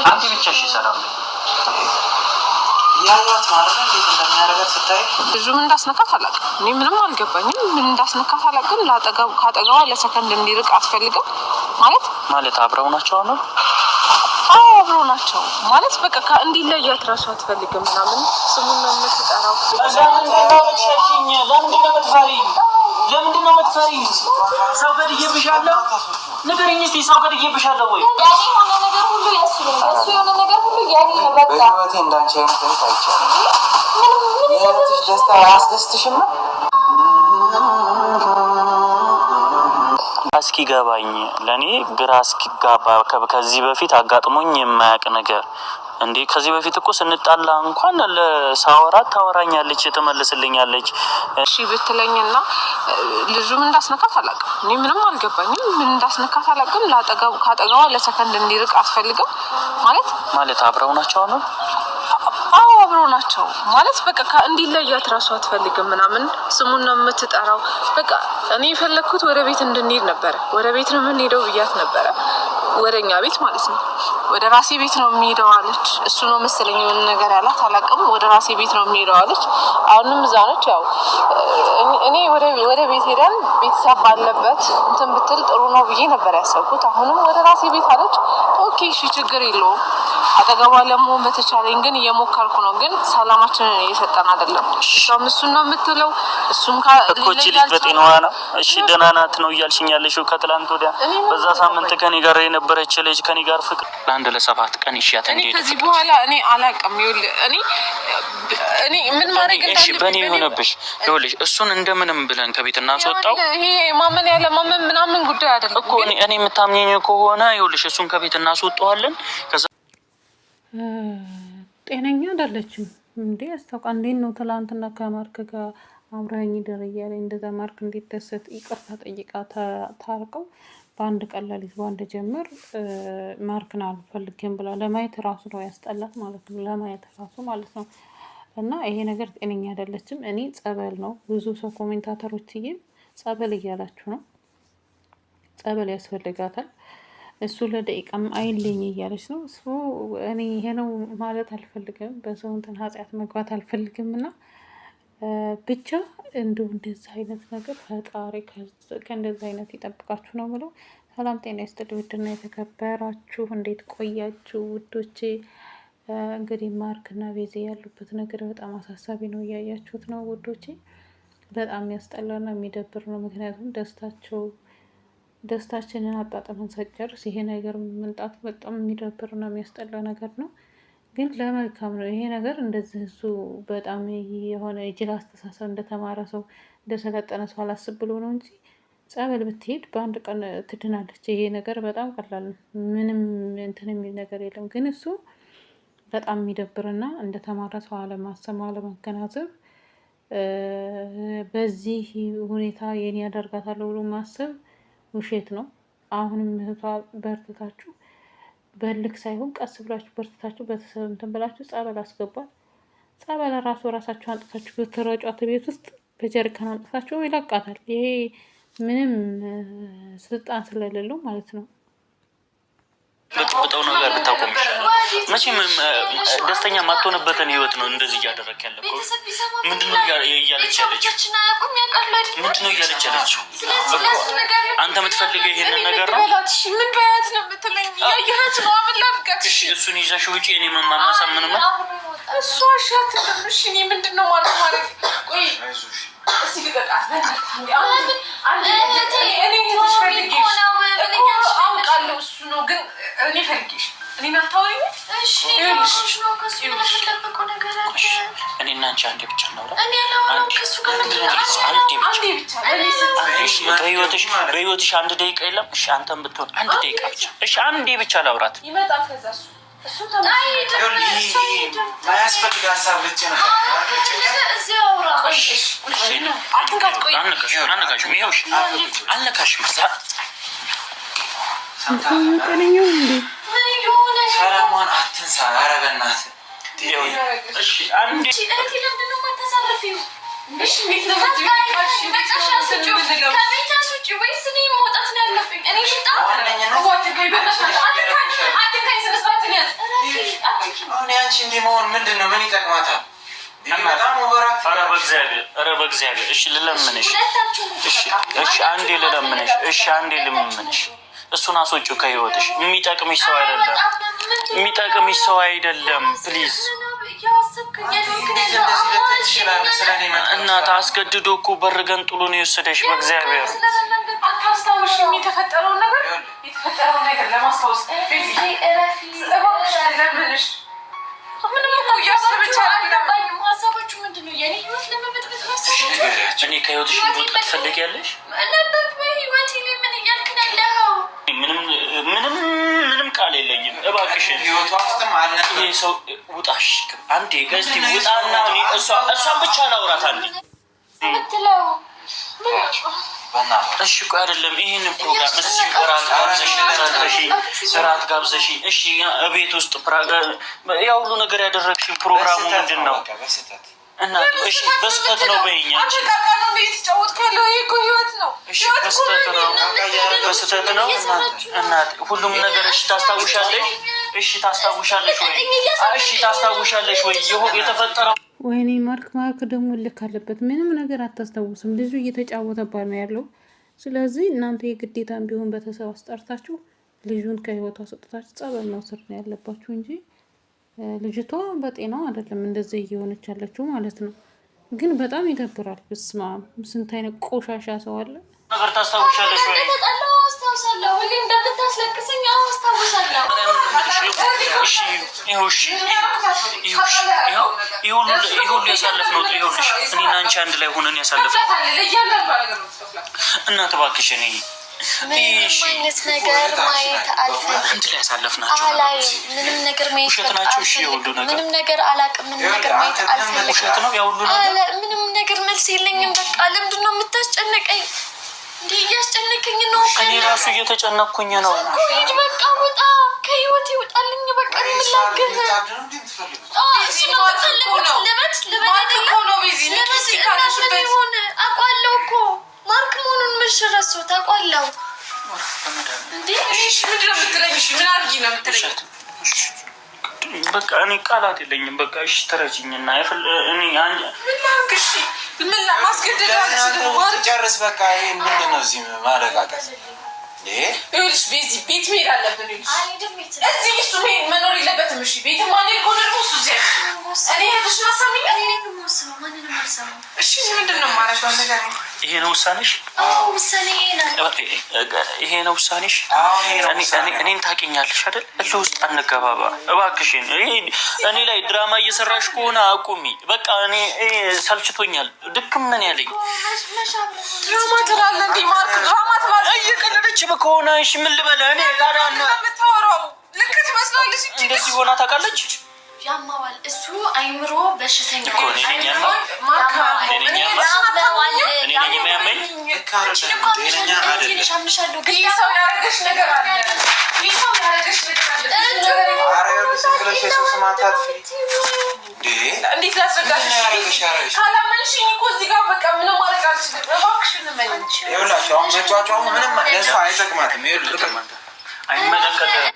አንተ ብቻ እሺ ሰላም ያያት ማለት እንዴት እንደሚያደርጋት ስታይ ብዙ ምን እንዳስነካት አላውቅም። እኔ ምንም አልገባኝም። ምን እንዳስነካት አላውቅም። ካጠገቧ ለሰከንድ እንዲርቅ አትፈልግም ማለት አብረው ናቸው አሁን? አዎ አብረው ናቸው ማለት በቃ እንዲለያት ራሱ አትፈልግም ምናምን ስሙን ነው የምትጠራው። ለምንድነው የምትፈሪ? ሰው ገድዬብሻለሁ ንገሪኝ እስኪ። ሰው ገድዬብሻለሁ ወይ? ያኔ የሆነ ነገር ሁሉ እሱ የሆነ ነገር ሁሉ ያኔ ነው በቃ በህይወቴ እንዳንቺ አይነት ልጅ አይቻልም። የእህትሽ ደስታ አያስደስትሽም? እስኪገባኝ ለኔ ግራ እስኪጋባ ከዚህ በፊት አጋጥሞኝ የማያውቅ ነገር እንዴ። ከዚህ በፊት እኮ ስንጣላ እንኳን ለሳወራት ታወራኛለች ትመልስልኛለች። እሺ ብትለኝና ልጁ ምን እንዳስነካት አላውቅም። እኔ ምንም አልገባኝም። ምን እንዳስነካት አላውቅም። ካጠገቧ ለሰከንድ እንዲርቅ አትፈልግም ማለት አብረው ናቸው አሁን? አዎ አብረው ናቸው ማለት በቃ እንዲለያት ራሱ አትፈልግም ምናምን ስሙን ነው የምትጠራው። በቃ እኔ የፈለኩት ወደ ቤት እንድንሄድ ነበረ። ወደ ቤት ነው የምንሄደው ብያት ነበረ። ወደኛ ቤት ማለት ነው። ወደ ራሴ ቤት ነው የሚሄደው አለች። እሱ ነው መሰለኝ የሆነ ነገር ያላት አላውቅም። ወደ ራሴ ቤት ነው የሚሄደው አለች። አሁንም እዛ ነች። ያው እኔ ወደ ቤት ሄደን ቤተሰብ ባለበት እንትን ብትል ጥሩ ነው ብዬ ነበር ያሰብኩት። አሁንም ወደ ራሴ ቤት አለች። ኦኬ እሺ ችግር የለውም። አጠገቧ ለመሆን በተቻለኝ ግን እየሞከርኩ ነው። ግን ሰላማችንን እየሰጠን አይደለም። እሱን ነው የምትለው። እሱም እኮ ልጅ በጤናዋ ነው እሺ ደህና ናት ነው እያልሽኝ ያለሽው? ከትላንት ወዲያ በዛ ሳምንት ከኔ ጋር የነበረች ልጅ ከኔ ጋር ፍቅር ለአንድ ለ7 ቀን ይሻት እንዴ? ከዚህ በኋላ እኔ አላውቅም። ይኸውልህ እኔ ምን ማድረግ እንዳለብኝ በኔ ሆነብሽ። ይኸውልሽ እሱን እንደምንም ብለን ከቤት እናስወጣው። ይሄ ማመን ያለ ማመን ምናምን ጉዳይ አይደለም እኮ እኔ የምታምኘኝ ከሆነ ይኸውልሽ እሱን ከቤት እናስወጣዋለን። ጤነኛ አይደለችም እንዴ? አስተውቃ እንዴት ነው ትላንትና ከማርክ ጋር አብራኝ ደረያ ላይ እንደዛ ማርክ እንዴት ደሰት ይቅርታ ጠይቃ ታርቀው በአንድ ቀን ሌሊት በአንድ ጀምር ማርክን አልፈልግም ብላ ለማየት ራሱ ነው ያስጠላት ማለት ነው። ለማየት ራሱ ማለት ነው። እና ይሄ ነገር ጤነኛ አይደለችም። እኔ ጸበል ነው ብዙ ሰው ኮሜንታተሮች ጸበል እያላችሁ ነው። ጸበል ያስፈልጋታል። እሱ ለደቂቃም አይልኝ እያለች ነው። እሱ እኔ ይሄ ነው ማለት አልፈልግም። በሰው እንትን ኃጢአት መግባት አልፈልግም። እና ብቻ እንደው እንደዚህ አይነት ነገር ፈጣሪ ከእንደዚህ አይነት ይጠብቃችሁ ነው ብለው። ሰላም ጤና ይስጥልኝ ውድና የተከበራችሁ እንዴት ቆያችሁ ውዶቼ? እንግዲህ ማርክና ቤዛ ያሉበት ነገር በጣም አሳሳቢ ነው። እያያችሁት ነው ውዶቼ። በጣም ያስጠላና የሚደብር ነው። ምክንያቱም ደስታችንን አጣጥመን ሳንጨርስ ይሄ ነገር መምጣቱ በጣም የሚደብርና የሚያስጠላ ነገር ነው። ግን ለመልካም ነው ይሄ ነገር። እንደዚህ እሱ በጣም የሆነ የጅል አስተሳሰብ እንደተማረ ሰው እንደሰለጠነ ሰው አላስብ ብሎ ነው እንጂ ጸበል ብትሄድ በአንድ ቀን ትድናለች። ይሄ ነገር በጣም ቀላል ነው። ምንም እንትን የሚል ነገር የለም። ግን እሱ በጣም የሚደብርና እንደተማረ ሰው አለማሰብ አለመገናዘብ፣ በዚህ ሁኔታ የኔ ያደርጋታለሁ ብሎ ማሰብ ውሸት ነው። አሁንም እህቷ በርትታችሁ በልክ ሳይሆን ቀስ ብላችሁ በርትታችሁ በተሰብ እንትን ብላችሁ ጸበል አስገቧት። ጸበል ራሳችሁ አንጥታችሁ በተረጫት ቤት ውስጥ በጀሪካን አንጥታችሁ ይለቃታል። ይሄ ምንም ስልጣን ስለሌለው ማለት ነው። በጥብጠው ነገር ብታቆም ይሻላል። መቼም ደስተኛ ማትሆንበትን ህይወት ነው እንደዚህ እያደረክ ያለው። ምንድነው እያለች ያለችው? ምንድነው እያለች ያለችው? አንተ የምትፈልገው ይሄንን ነገር ነው። ምን በያት ነው የምትለኝ? ያየሃት ነው አምላክ። እሺ እሱን ይዘሽ ውጪ። እኔ ማማሳምን ነው እሱ አሻት ትንሽ እኔ ምንድነው ማለት ቆይ እስኪ ልቀቃት አውቃለሁ። እሱ ነው ግን እኔ ፈልጌሽ እኔ ናታወኝ። እሺ ነው ከሱ የምትጠብቀው ነገር አለ። እኔ እና አንቺ አንዴ ብቻ ነው ከሱ ጋር በህይወትሽ አንድ ደቂቃ የለም። እሺ አንተም ብትሆን አንድ ደቂቃ ብቻ። እሺ አንዴ ብቻ ላውራት ይመጣል። ከዛ እሱ ማያስፈልግ ሀሳብ ልጭ ነው። ሰላሟን አትንሳ። ኧረ በእናትህ መሆን ምንድነው? ምን ይጠቅማታል? በጣም ወራክ። ኧረ በእግዚአብሔር እሺ ልለምንሽ። እሺ አንዴ ልለምንሽ። እሺ አንዴ ልለምንሽ። እሱን አስወጪው ከህይወትሽ። የሚጠቅምሽ ሰው አይደለም። ፕሊዝ እናት አስገድዶ እኮ በር ገንጥሎ ነው የወሰደሽ። በእግዚአብሔር አታስታውሽ የተፈጠረውን ነገር ለማስታወስ ለምንሽ ምንም እኮ እያሰበች አልገባኝም። ሀሳቦቹ ምንድን ነው? የኔ ህይወት ለመበጥበጥ እኔ ከህይወትሽ እንድወጣ ትፈልጊያለሽ? ነበር በህይወት ምን እያልክ ነው ያለኸው? ምንም ቃል የለኝም። እባክሽን ይሄ ሰው ውጣሽ አንዴ ገዝቲ ውጣና እሷን ብቻ ላውራት አንዴ ምትለው እሺ ቆይ አይደለም ይሄን ፕሮግራም እዚህ እራት ጋብዘሽ እሺ ቤት ውስጥ ያ ሁሉ ነገር ያደረግሽ ፕሮግራሙ ምንድን ነው? እና እሺ በስተት ነው በእኛ አንቺ ታውቃለህ ነው እየተጫወትኩ ያለው ይሄ እኮ ህይወት ነው። እሺ በስተት ነው እናት ሁሉም ነገር እሺ ታስታውሻለሽ? እሺ ታስታውሻለሽ ወይ የተፈጠረው? ወይኔ ማርክ ደግሞ ልክ አለበት። ምንም ነገር አታስታውስም። ልጁ እየተጫወተባት ነው ያለው። ስለዚህ እናንተ የግዴታም ቢሆን ቤተሰብ አስጠርታችሁ ልጁን ከህይወቷ ሰጥታችሁ ጸበል መውሰድ ነው ያለባችሁ እንጂ ልጅቷ በጤናው አይደለም እንደዚህ እየሆነች ያለችው ማለት ነው። ግን በጣም ይደብራል። በስመ አብ ስንት አይነት ቆሻሻ ሰው አለ። ነገር ታስታውሻለሽ ወይ? አስታውሳለሁ። ሁሌ እንደምታስለቅሰኝ አስታውሳለሁ። እሺ ይሁን ያሳለፍነው ይሁንልሽ። እኔና አንቺ አንድ ላይ ሆነን ያሳለፍነው እናት እባክሽ እኔ ምንም አይነት ነገር ማየት አልፈልግም። አንድ ላይ ያሳለፍናቸው ምንም ነገር ማየት አልፈልግም። ምንም ነገር አላውቅም። ምንም ነገር ማየት አልፈልግም። ውሸት ነው ያው ሁሉ ነገር። ምንም ነገር መልስ የለኝም። በቃ ለምንድን ነው የምታስጨንቀኝ? እንዴ እያስጨነቀኝ ነው። እኔ ራሱ እየተጨነቅኩኝ ነው። ሂድ በቃ ውጣ፣ ከህይወቴ ውጣልኝ። በቃ ምላገር አውቃለሁ እኮ ማርክ መሆኑን ምሽ ረሱ ታውቃለሁ። እንዴ ምንድን ነው የምትለኝ? ምን አድርጊ ነው የምትለኝ? በቃ እኔ ቃላት የለኝም። በቃ እሺ ተረጂኝና እኔ እሺ ምን ማስገደድ ጨርስ። በቃ ይሄ ምንድን ነው እዚህ ማረጋጋት? ይኸውልሽ ቤት መሄድ አለብን። እዚህ እሱ መኖር የለበትም። እሺ ቤት ማንሄድ ከሆነ ደግሞ እሱ እዚህ እኔ እህትሽን አሳምኝ። እሺ ምንድን ነው የማደርገው ነገር? ይሄ ነው ውሳኔሽ? ውሳኔ ነው። ይሄ ነው ውሳኔሽ? እኔን ታውቂኛለሽ አይደል? እልህ ውስጥ አንገባባ እባክሽን። እኔ ላይ ድራማ እየሰራሽ ከሆነ አቁሚ። በቃ እኔ ሰልችቶኛል። ድክም ምን ያለኝ ድራማ ትላለህ እንዴ? ማርክ ድራማ ትላለህ? እየቀለደች ከሆነ እሺ ምን ልበለ? እኔ ታዲያ የምታወራው ልክ ትመስላለች። እንደዚህ ሆና ታውቃለች? ያማዋል እሱ አይምሮ በሽተኛ እኮ እኔ ነኝ የሚያመኝ። ጤነኛ አይደለም። ይህ ሰው ያደረገሽ ነገር አለ። እንዴት ላስረዳሽ? ካላመንሽኝ እኮ እዚህ ጋር በቃ ምንም ማለት አልችልም። እባክሽን እመኚኝ። ይኸውላችሁ አሁን መጫወቻው ምንም ለእሷ አይጠቅማትም። አይመለከትም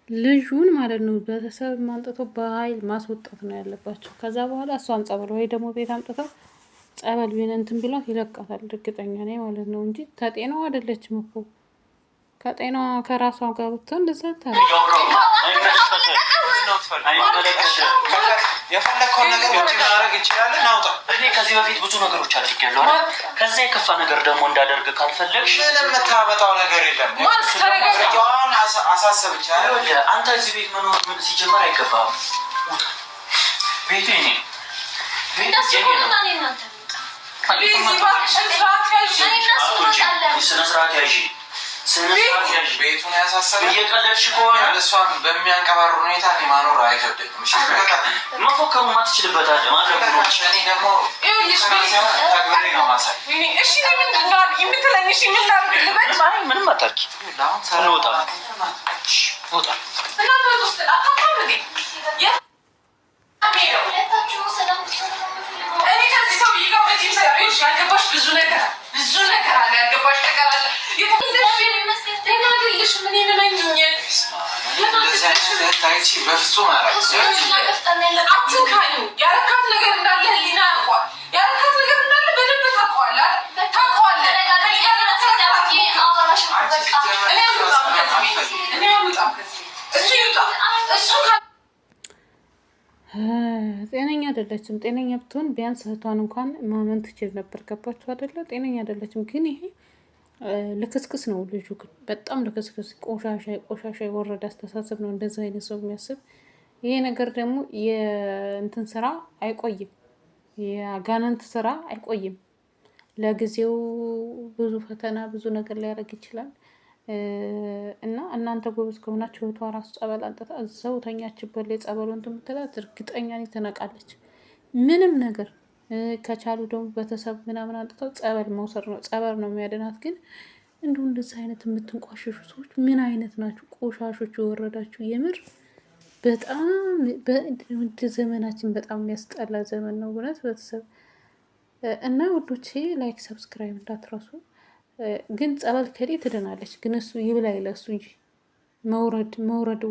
ልጁን ማለት ነው። ቤተሰብ ማንጥተው በኃይል ማስወጣት ነው ያለባቸው። ከዛ በኋላ እሷን ጸበል ወይ ደግሞ ቤት አምጥተው ጸበል ቢሆን እንትን ቢሏት ይለቃታል። እርግጠኛ ነኝ ማለት ነው እንጂ ተጤናው አይደለችም እኮ ከጤናዋ ከራሷ ጋር ብትሆን እንደዛ ታዲያ የፈለግከውን ነገር ውጭ ማድረግ እንችላለን። አውጣ። እኔ ከዚህ በፊት ብዙ ነገሮች አድርጌያለሁ። ከዛ የከፋ ነገር ደግሞ እንዳደርግ ካልፈለግሽ ምንም የምታመጣው ነገር የለም። አሳሰብ ይቻላል። አንተ እዚህ ቤት መኖር ሲጀመር አይገባም። ቤቱ የኔ ነው። ስነ ስርዓት ያዥ። ቤቱን ያሳሰበ እየቀለድሽ ከሆነ እሷን በሚያንቀባር ሁኔታ ማኖር አይከብደኝም። መፎከሩ ማትችልበታለ ማድረግ ነው። እኔ ደግሞ ተግብሬ ነው ማሳይ። ምንም አታርጊ። እንወጣ ወጣ እኔ ከዚህ ሰው ይጋው በዚህ ሰዎች ያልገባሽ ብዙ ነገር አለ። ያልገባሽ ነገር አለ። ታይቺ በፍጹም አትንካኝ። ያረካት ነገር እንዳለ ህሊና ያውቋል። ያረካት ነገር እንዳለ በደንብ ታውቀዋለህ። ጤነኛ አይደለችም። ጤነኛ ብትሆን ቢያንስ እህቷን እንኳን ማመን ትችል ነበር። ገባችሁ አይደለ? ጤነኛ አይደለችም። ግን ይሄ ልክስክስ ነው ልጁ። ግን በጣም ልክስክስ፣ ቆሻሻ የወረደ አስተሳሰብ ነው እንደዛ አይነት ሰው የሚያስብ። ይሄ ነገር ደግሞ የእንትን ስራ አይቆይም፣ የአጋንንት ስራ አይቆይም። ለጊዜው ብዙ ፈተና ብዙ ነገር ሊያደርግ ይችላል። እና እናንተ ጎበዝ ከሆናችሁ እህቷ ራሱ ጸበል አንጥታ እዛው ተኛችበት ላይ ጸበሉን ትምትላት እርግጠኛ ነኝ ትነቃለች። ምንም ነገር ከቻሉ ደግሞ ቤተሰብ ምናምን አንጥተው ጸበል መውሰድ ነው። ጸበል ነው የሚያድናት። ግን እንዲሁ እንደዚህ አይነት የምትንቋሸሹ ሰዎች ምን አይነት ናችሁ? ቆሻሾች የወረዳችሁ የምር በጣም ዘመናችን በጣም የሚያስጠላ ዘመን ነው እውነት ቤተሰብ እና ውዶቼ ላይክ ሰብስክራይብ እንዳትረሱ። ግን ጸበል ከሌ ትድናለች። ግን እሱ ይብላኝ ለእሱ እንጂ መውረድ